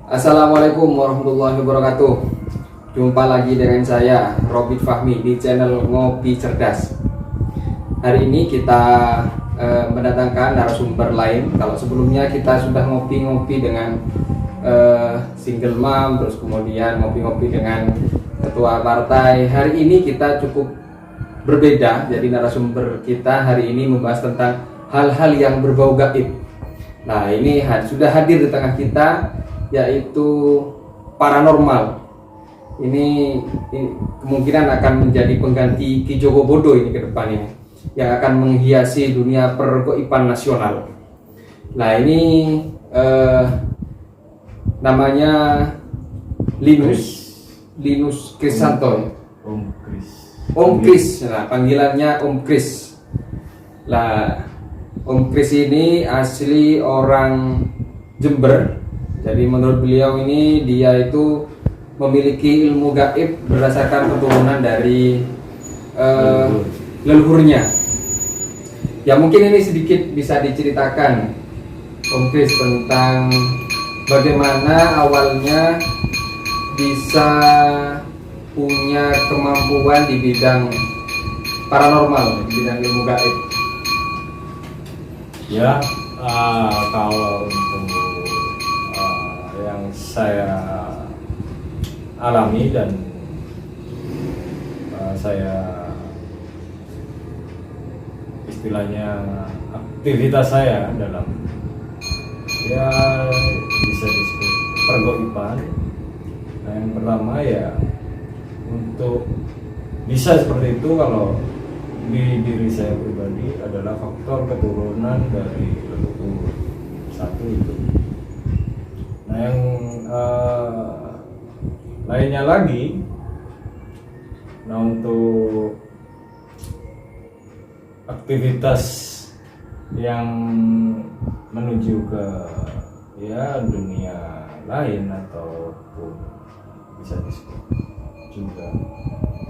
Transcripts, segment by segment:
Assalamualaikum warahmatullahi wabarakatuh. Jumpa lagi dengan saya Robit Fahmi di channel Ngopi Cerdas. Hari ini kita mendatangkan narasumber lain. Kalau sebelumnya kita sudah ngopi-ngopi dengan single mom, terus kemudian ngopi-ngopi dengan ketua partai. Hari ini kita cukup berbeda. Jadi narasumber kita hari ini membahas tentang hal-hal yang berbau gaib. Nah, ini sudah hadir di tengah kita, yaitu paranormal. Ini kemungkinan akan menjadi pengganti Ki Joko Bodo ini ke depan ini, yang akan menghiasi dunia pergoiban nasional. Nah, ini namanya Linus Krisanto. Om Kris. Nah, panggilannya Om Kris. Nah, Om Kris ini asli orang Jember. Jadi menurut beliau ini dia itu memiliki ilmu gaib berdasarkan keturunan dari leluhurnya. Ya, mungkin ini sedikit bisa diceritakan Om Kris tentang bagaimana awalnya bisa punya kemampuan di bidang paranormal, di bidang ilmu gaib. Ya, kalau untuk yang saya alami dan saya istilahnya aktivitas saya dalam ya bisa disebut pergoiban. Nah, yang pertama ya untuk bisa seperti itu kalau di diri saya pribadi adalah faktor keturunan dari leluhur. Satu itu. Nah, yang lainnya lagi, nah untuk aktivitas yang menuju ke ya dunia lain ataupun bisa disebut juga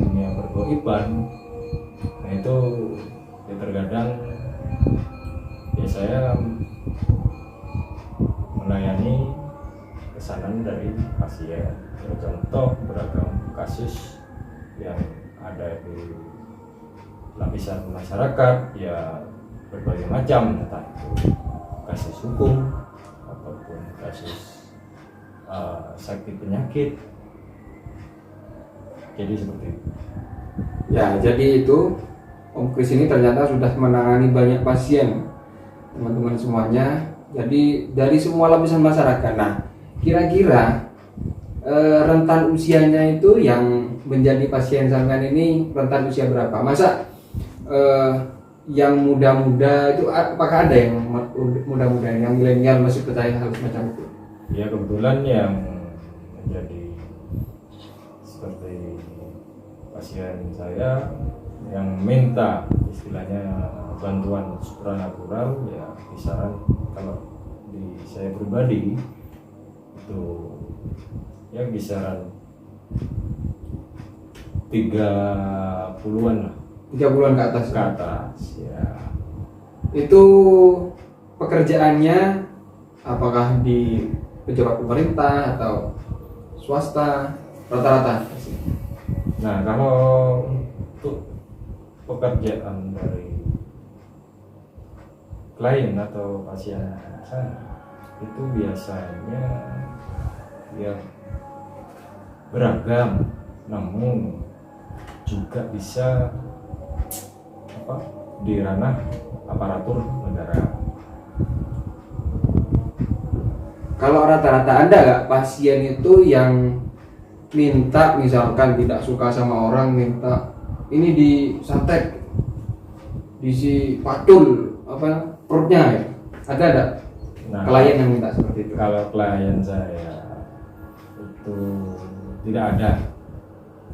dunia pergoiban. Nah, itu ya terkadang ya saya melayani pesanan dari pasien. Contoh beragam kasus yang ada di lapisan masyarakat ya berbagai macam, entah itu kasus hukum ataupun kasus sakit penyakit. Jadi seperti itu. Ya, jadi itu Om Kris ini ternyata sudah menangani banyak pasien, teman-teman semuanya. Jadi dari semua lapisan masyarakat. Nah, kira-kira rentan usianya itu yang menjadi pasien sampean ini rentan usia berapa? Masa yang muda-muda itu apakah ada yang muda-muda, yang milenial masih percaya hal semacam itu? Ya, kebetulan yang menjadi seperti pasien saya yang minta istilahnya bantuan supranatural ya kisaran kalau di saya pribadi itu ya kisaran 30-an lah. 30-an ke atas. Ke atas ya. Itu pekerjaannya apakah di pejabat pemerintah atau swasta, rata-rata? Nah, kalau untuk pekerjaan dari klien atau pasien saya itu biasanya ya beragam, namun juga bisa di ranah aparatur negara. Kalau rata-rata ada nggak pasien itu yang minta, misalkan tidak suka sama orang, minta ini disantet, diisi patul perutnya ya? Ada Nah, klien yang minta seperti itu? Kalau klien saya itu tidak ada.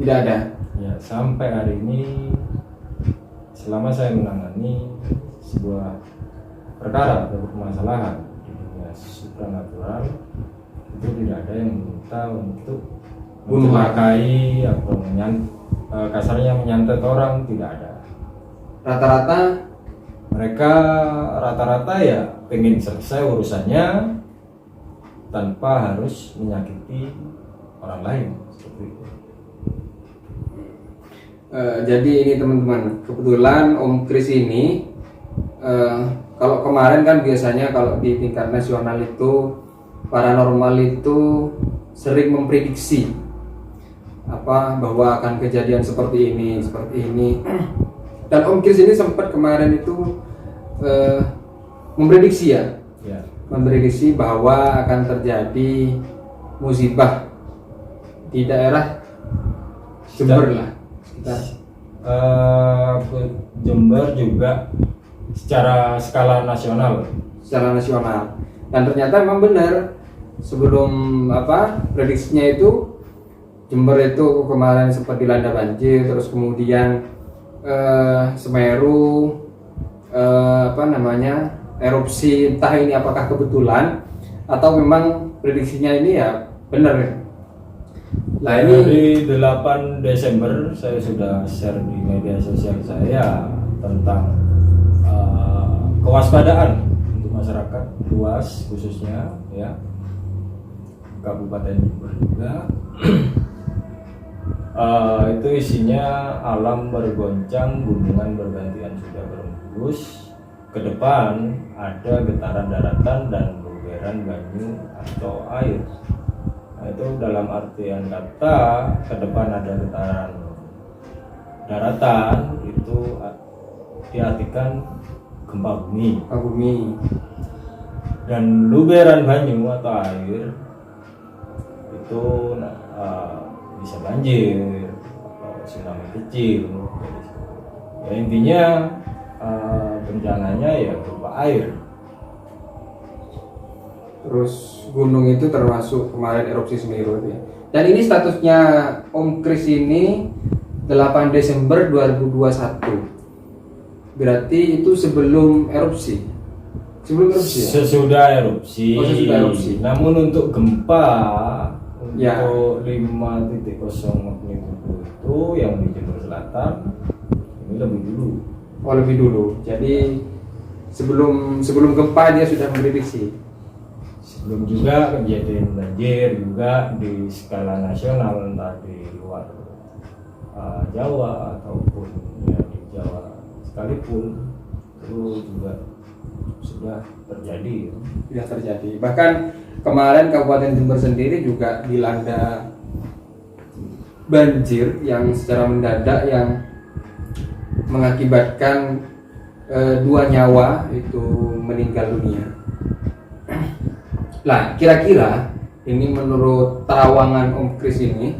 Tidak ada. Ya, sampai hari ini selama saya menangani sebuah perkara atau permasalahan di dunia supranatural itu tidak ada yang minta untuk mencelakai atau kasarnya menyantet orang, tidak ada. Rata-rata Mereka rata-rata ya pengen selesai urusannya, tanpa harus menyakiti orang lain seperti itu. Jadi ini teman-teman, kebetulan Om Kris ini kalau kemarin kan biasanya kalau di tingkat nasional itu paranormal itu sering memprediksi bahwa akan kejadian seperti ini. Dan Om Kris ini sempat kemarin itu memprediksi memprediksi bahwa akan terjadi musibah di daerah Jember lah. Jember juga secara skala nasional. Dan ternyata memang benar, sebelum prediksinya itu Jember itu kemarin sempat dilanda banjir, terus kemudian Semeru erupsi, entah ini apakah kebetulan atau memang prediksinya ini ya benar. Nah, ini 8 Desember saya sudah share di media sosial saya tentang kewaspadaan untuk masyarakat luas, khususnya ya Kabupaten Jember juga. Itu isinya alam bergoncang, gunungan bergantian sudah berembus, ke depan ada getaran daratan dan luberan banyu atau air. Nah, itu dalam artian kata ke depan ada getaran daratan itu diartikan gempa bumi. Dan luberan banyu atau air itu bisa banjir atau tsunami kecil. Ya, intinya bencananya ya berupa air. Terus gunung itu termasuk kemarin erupsi Semeru ya. Dan ini statusnya Om Kris ini 8 Desember 2021. Berarti itu sebelum erupsi. Sesudah erupsi. Sesudah erupsi. Namun untuk gempa ya, untuk 5.0 magnitudo itu yang di Jember Selatan ini lebih dulu. Jadi sebelum gempa dia sudah memprediksi. Sebelum juga kejadian banjir juga di skala nasional, entah di luar Jawa ataupun ya di Jawa sekalipun itu juga sudah terjadi. Bahkan kemarin Kabupaten Jember sendiri juga dilanda banjir yang secara mendadak yang mengakibatkan 2 nyawa itu meninggal dunia. Nah, kira-kira ini menurut terawangan Om Kris ini,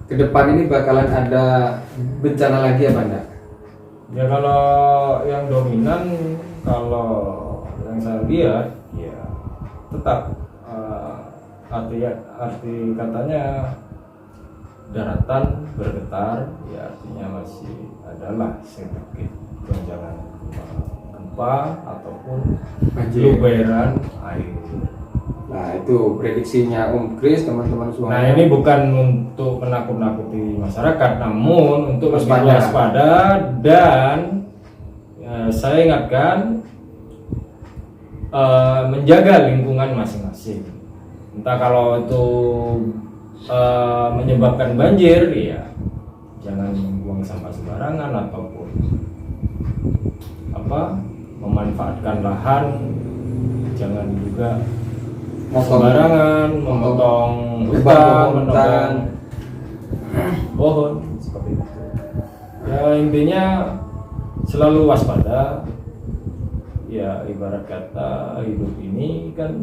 ke depan ini bakalan ada bencana lagi apa enggak? Ya kalau yang dominan, kalau yang saya lihat ya tetap arti katanya daratan bergetar, ya artinya masih adalah sedikit goncangan gempa ataupun luberan air. Nah, itu prediksinya Om Kris, teman-teman semua. Nah, ini bukan untuk menakut-nakuti masyarakat, namun untuk waspada dan saya ingatkan menjaga lingkungan masing-masing. Entah kalau itu menyebabkan banjir, ya jangan membuang sampah sembarangan ataupun memanfaatkan lahan, jangan juga sembarangan memotong hutan, menebang pohon seperti itu. Ya intinya selalu waspada. Ya ibarat kata hidup ini kan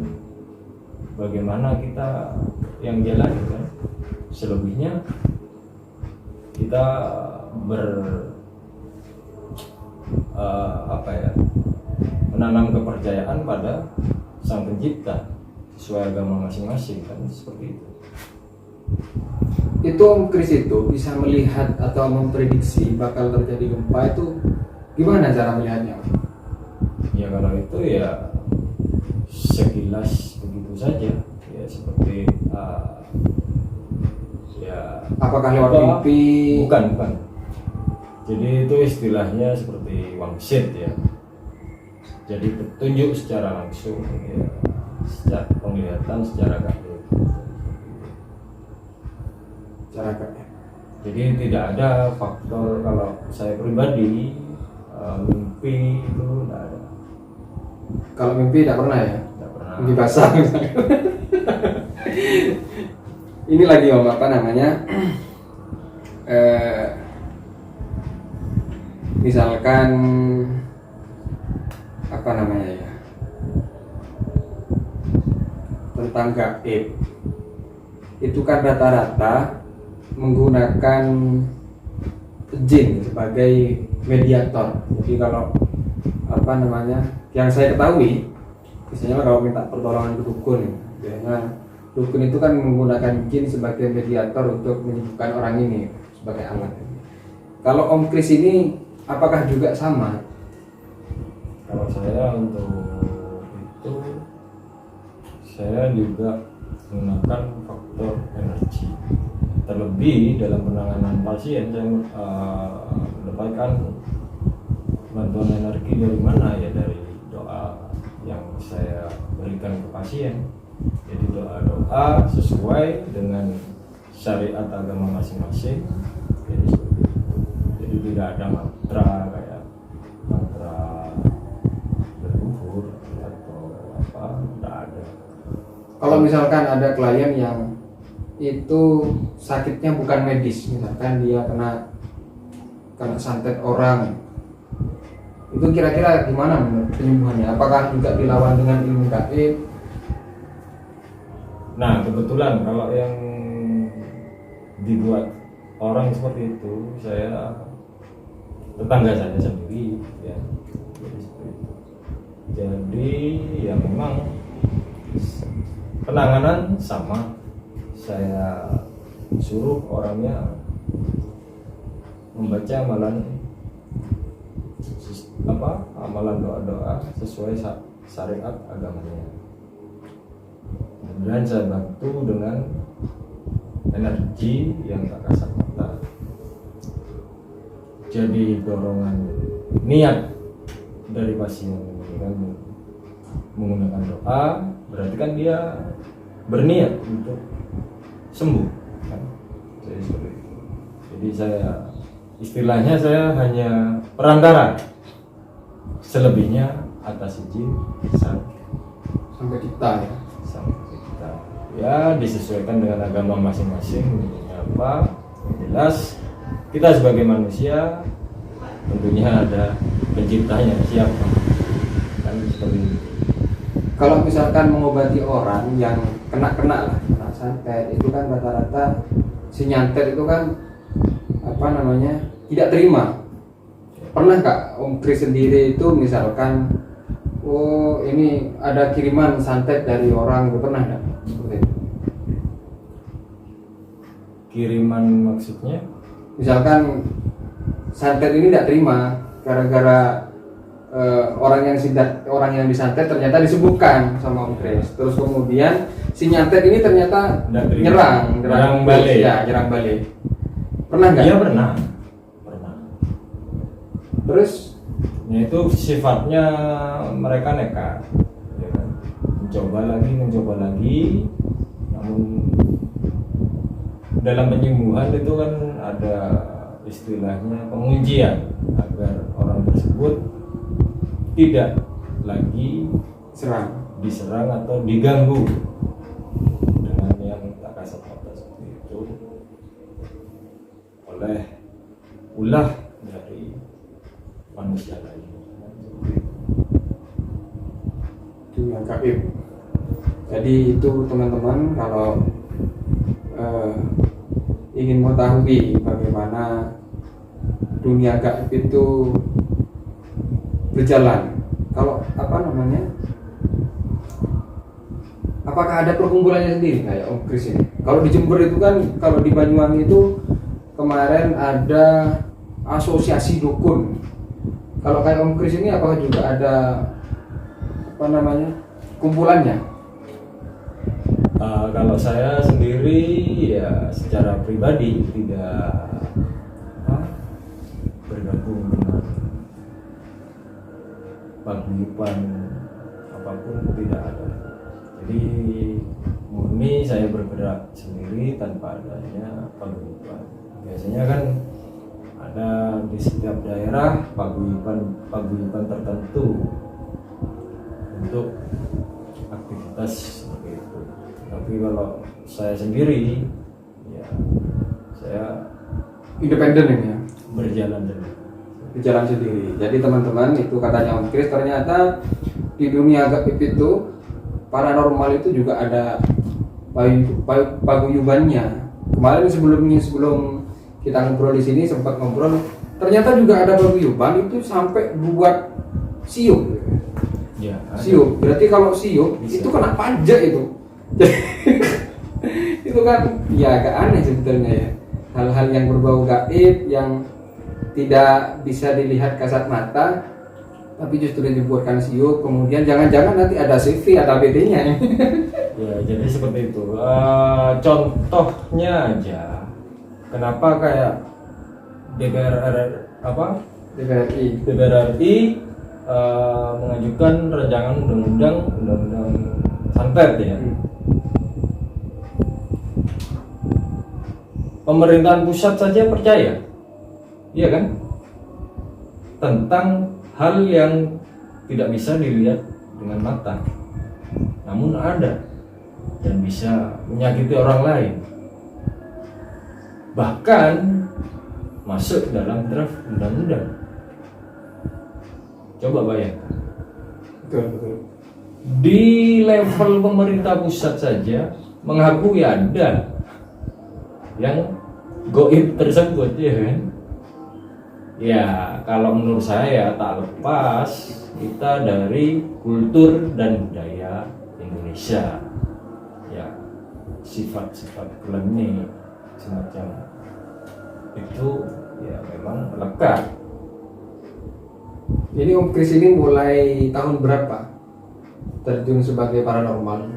bagaimana kita yang jalan kan, selebihnya kita menanam kepercayaan pada Sang Pencipta sesuai agama masing-masing kan, seperti itu. Itu Om Kris itu bisa melihat atau memprediksi bakal terjadi gempa itu gimana cara melihatnya? Ya kalau itu ya sekilas begitu saja, ya seperti ya apakah lewat mimpi? Bukan. Jadi itu istilahnya seperti wangsit ya. Jadi petunjuk secara langsung ya. secara penglihatan, secara gaib. Cara gaib. Jadi tidak ada faktor, kalau saya pribadi mimpi itu tidak ada. Kalau mimpi tidak pernah ya? Tidak pernah. Mimpi basah. Ini lagi om, apa namanya? Misalkan apa namanya ya? Tentang gaib. Itu kan rata-rata menggunakan jin sebagai mediator. Jadi kalau apa namanya, yang saya ketahui, misalnya kalau minta pertolongan ke dukun, biasanya dukun itu kan menggunakan jin sebagai mediator untuk menyembuhkan orang ini sebagai alat. Kalau Om Kris ini apakah juga sama? Kalau saya untuk itu, saya juga menggunakan faktor energi. Terlebih dalam penanganan pasien, saya mendapatkan bantuan energi dari mana ya? Dari doa yang saya berikan ke pasien. Jadi doa-doa sesuai dengan syariat agama masing-masing. Jadi seperti itu. Jadi tidak ada mantra kayak mantra leluhur atau apa, tidak ada. Kalau misalkan ada klien yang itu sakitnya bukan medis, misalkan dia kena santet orang, itu kira-kira gimana menurut penyembuhannya? Apakah juga dilawan dengan ilmu gaib? Nah, kebetulan kalau yang dibuat orang seperti itu, saya tetangga saya sendiri ya. Jadi seperti itu. Jadi ya memang penanganan sama, saya suruh orangnya membaca amalan doa-doa sesuai syariat agamanya. Kemudian saya bantu dengan energi yang tak kasat mata. Jadi dorongan niat dari pasien kan menggunakan doa, berarti kan dia berniat untuk sembuh kan? Jadi seperti itu. Jadi istilahnya saya hanya perantara, selebihnya atas izin sang Pencipta ya. pencipta. Ya disesuaikan dengan agama masing-masing. Apa? Jelas kita sebagai manusia tentunya ada penciptanya, siapa kan seperti itu. Kalau misalkan mengobati orang yang kena santet, itu kan rata-rata si nyantet itu kan apa namanya tidak terima. Pernah Kak Om Kris sendiri itu misalkan, oh ini ada kiriman santet dari orang, pernah nggak? Kiriman maksudnya? Misalkan santet ini tidak terima gara-gara orang yang disantet ternyata disembuhkan sama Om Kris. Terus kemudian si nyantet ini ternyata nyerang balik. Ya, nyerang balik. Pernah nggak? Iya pernah. Terus ya itu sifatnya mereka nekat, ya kan? mencoba lagi, namun dalam penyembuhan itu kan ada istilahnya penguncian agar orang tersebut tidak lagi diserang atau diganggu dengan yang tak kasat mata seperti itu oleh ulah dari manusia lain. itu yang gaib. Jadi itu teman-teman, kalau ingin mengetahui bagaimana dunia gaib itu berjalan, kalau apa namanya, apakah ada perkumpulannya sendiri kayak Om Kris ini? Kalau di Jember itu kan, kalau di Banyuwangi itu kemarin ada asosiasi dukun. Kalau kayak Om Kris ini apakah juga ada apa namanya kumpulannya? Kalau saya sendiri ya secara pribadi tidak bergabung dengan paguyuban apapun, tidak ada. Jadi murni saya bergerak sendiri tanpa adanya paguyuban. Biasanya kan ada di setiap daerah paguyuban tertentu untuk aktivitas seperti itu. Tapi kalau saya sendiri, ya saya Independen ini ya, berjalan sendiri. berjalan sendiri. Jadi teman-teman, itu katanya Om Kris, ternyata di dunia gaib itu paranormal itu juga ada paguyubannya. Kemarin sebelum kita ngobrol di sini sempat ngobrol, ternyata juga ada paguyuban itu sampai buat siup. Ya, Siup. Berarti kalau siup Bisa. itu kena pajak itu. Itu kan ya agak aneh sebetulnya ya. Hal-hal yang berbau gaib yang tidak bisa dilihat kasat mata, tapi justru dibuatkan siup. Kemudian jangan-jangan nanti ada CV, ada BD-nya. Ya, jadi seperti itu. Contohnya aja, kenapa kayak DPR RI mengajukan rancangan undang-undang santet ya. Pemerintahan pusat saja percaya, iya kan? Tentang hal yang tidak bisa dilihat dengan mata, namun ada dan bisa menyakiti orang lain, bahkan masuk dalam draft undang-undang. Coba bayangkan, Betul. di level pemerintah pusat saja mengakui ada yang goib tersebut, ya kan? Ya, kalau menurut saya tak lepas kita dari kultur dan budaya Indonesia. Ya, sifat-sifat klinik semacam itu ya memang melekat. Ini Om Kris ini mulai tahun berapa terjun sebagai paranormal?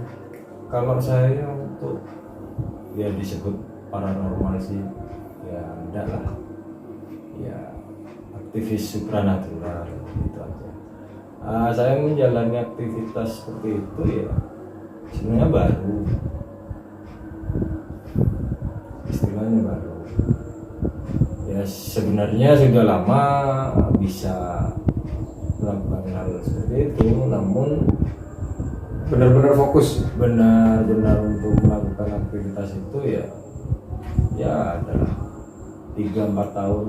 Kalau saya untuk ya disebut paranormal sih ya enggak lah, ya aktivis supranatural gitu aja. Saya menjalani aktivitas seperti itu ya sebenarnya baru, istilahnya baru ya. Sebenarnya sudah lama bisa melakukan hal seperti itu, namun Benar-benar fokus. benar-benar untuk melakukan aktivitas itu ya adalah 3-4 tahun.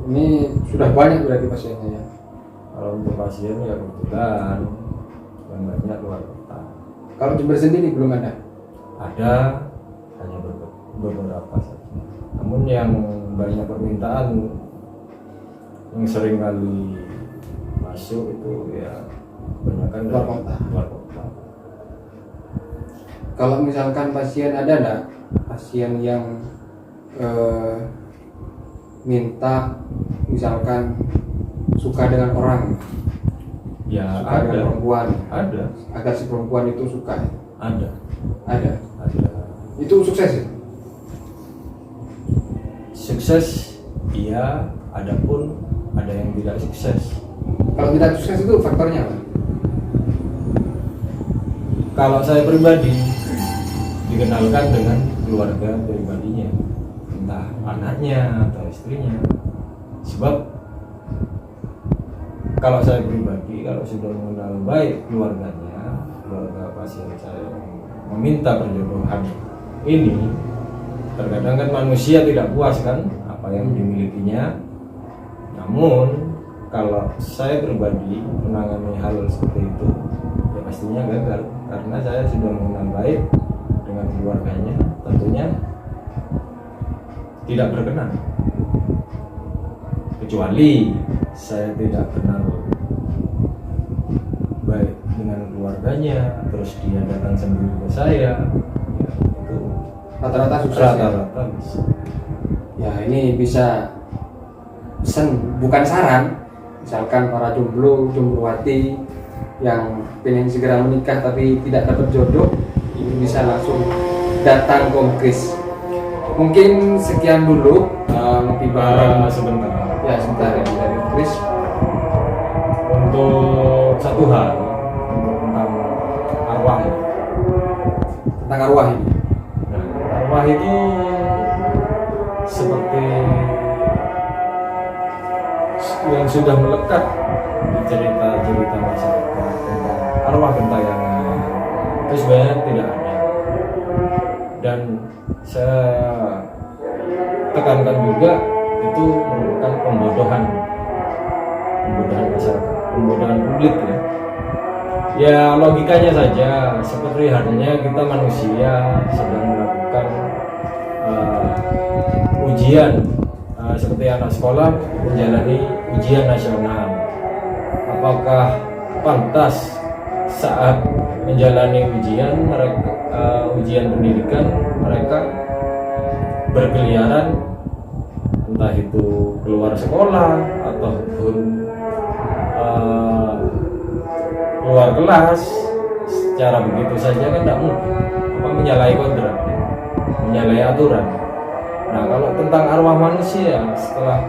Ini sudah banyak berarti pasiennya ya. Kalau untuk pasien ya kebetulan yang banyak luar kota. Kalau Jember sendiri belum ada. Ada, hanya beberapa saja. Namun yang banyak permintaan, yang sering kali masuk itu ya kebanyakan Luar dari kota. luar kota. Kalau misalkan pasien ada enggak pasien yang minta misalkan suka dengan orang, Ya suka dengan ada, perempuan, ada, agar si perempuan itu suka, ada. ada. Itu sukses ya? Sukses, iya. Adapun ada yang tidak sukses. Kalau tidak sukses itu faktornya apa? Kalau saya pribadi dikenalkan dengan keluarga pribadinya, entah anaknya atau istrinya. Sebab kalau saya pribadi, kalau sudah mengenal baik keluarganya, keluarga pasien saya yang meminta perjodohan ini, terkadang kan manusia tidak puas kan apa yang dimilikinya. Namun kalau saya pribadi menangani hal seperti itu, ya pastinya gagal, karena saya sudah mengenal baik dengan keluarganya, tentunya tidak berkenan. Kecuali saya tidak kenal baik dengan keluarganya, terus dia datang sendiri ke saya, ya itu Rata-rata sukses ya? rata-rata bisa. Ya ini bisa pesan, bukan saran. Misalkan para jomblowati yang pengen segera menikah tapi tidak dapat jodoh, ini bisa langsung datang ke Om Kris. Mungkin sekian dulu ngopi bareng. Sebentar. Ya sebentar ya dari Kris. Untuk satu hal tentang arwah. Tentang arwah ini. Nah, arwah itu seperti yang sudah melekat di cerita-cerita masyarakat tentang arwah gentayangan itu sebenarnya tidak ada, dan saya tekankan juga itu merupakan pembodohan masyarakat, pembodohan publik ya. Ya logikanya saja, seperti halnya kita manusia sedang melakukan ujian, seperti anak sekolah menjalani ujian nasional. Apakah pantas saat menjalani ujian mereka, ujian pendidikan, mereka berkeliaran entah itu keluar sekolah ataupun keluar kelas secara begitu saja kan tidak mungkin, menyalahi kontrak, menyalahi aturan. Nah kalau tentang arwah manusia setelah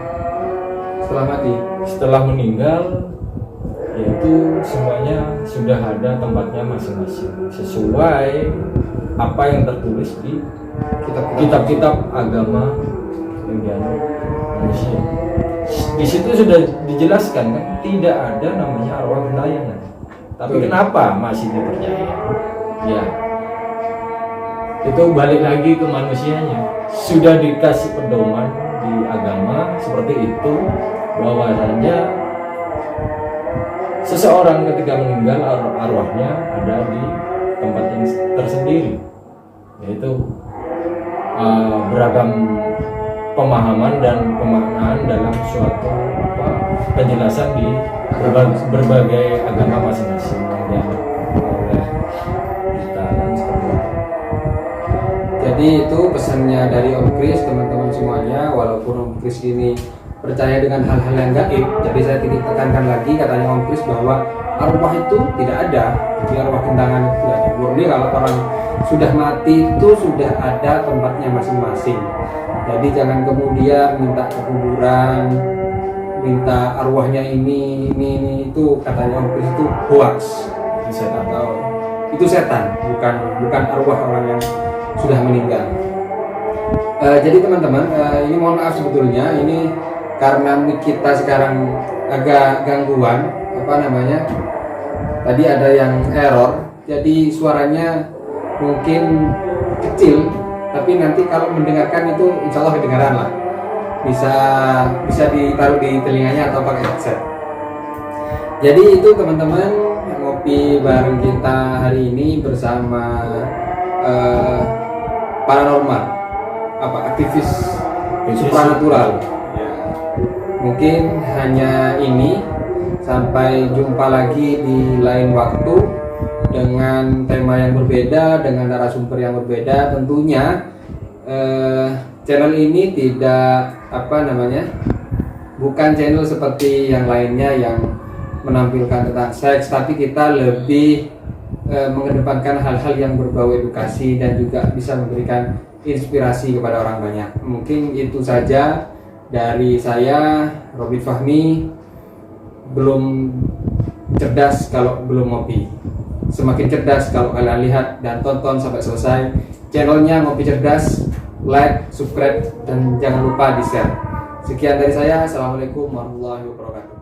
meninggal, yaitu semuanya sudah ada tempatnya masing-masing sesuai apa yang tertulis di kitab-kitab agama yang manusia. Di situ sudah dijelaskan kan tidak ada namanya arwah gentayangan. Tapi kenapa masih dipercaya? Ya, itu balik lagi ke manusianya. Sudah dikasih pedoman di agama seperti itu, bahwasanya seseorang ketika meninggal arwahnya ada di tempat yang tersendiri, yaitu beragam pemahaman dan pemaknaan dalam suatu penjelasan di berbagai agama masing-masing yang oleh kita dan seperti itu. Jadi itu pesannya dari Om Kris, teman-teman semuanya. Walaupun Om Kris ini percaya dengan hal-hal yang gaib, jadi saya tidak tekankan lagi katanya Om Kris bahwa arwah itu tidak ada, jadi arwah gentangan itu tidak ada. Murni kalau orang sudah mati itu sudah ada tempatnya masing-masing. Jadi jangan kemudian minta ke kuburan, minta arwahnya ini itu, katanya Om Kris itu hoax, itu setan, bukan arwah orang yang sudah meninggal. Jadi teman-teman, ini mohon maaf sebetulnya ini karena mic kita sekarang agak gangguan, tadi ada yang error, jadi suaranya mungkin kecil, tapi nanti kalau mendengarkan itu insya Allah kedengaran lah, bisa ditaruh di telinganya atau pakai headset. Jadi itu teman-teman, ngopi bareng kita hari ini bersama paranormal, aktivis supranatural. Mungkin hanya ini, sampai jumpa lagi di lain waktu dengan tema yang berbeda, dengan narasumber yang berbeda. Tentunya channel ini tidak bukan channel seperti yang lainnya yang menampilkan tentang seks, tapi kita lebih mengedepankan hal-hal yang berbau edukasi dan juga bisa memberikan inspirasi kepada orang banyak. Mungkin itu saja dari saya, Robit Fahmi. Belum cerdas kalau belum ngopi, semakin cerdas kalau kalian lihat dan tonton sampai selesai channelnya Ngopi Cerdas. Like, subscribe, dan jangan lupa di share. Sekian dari saya. Assalamualaikum warahmatullahi wabarakatuh.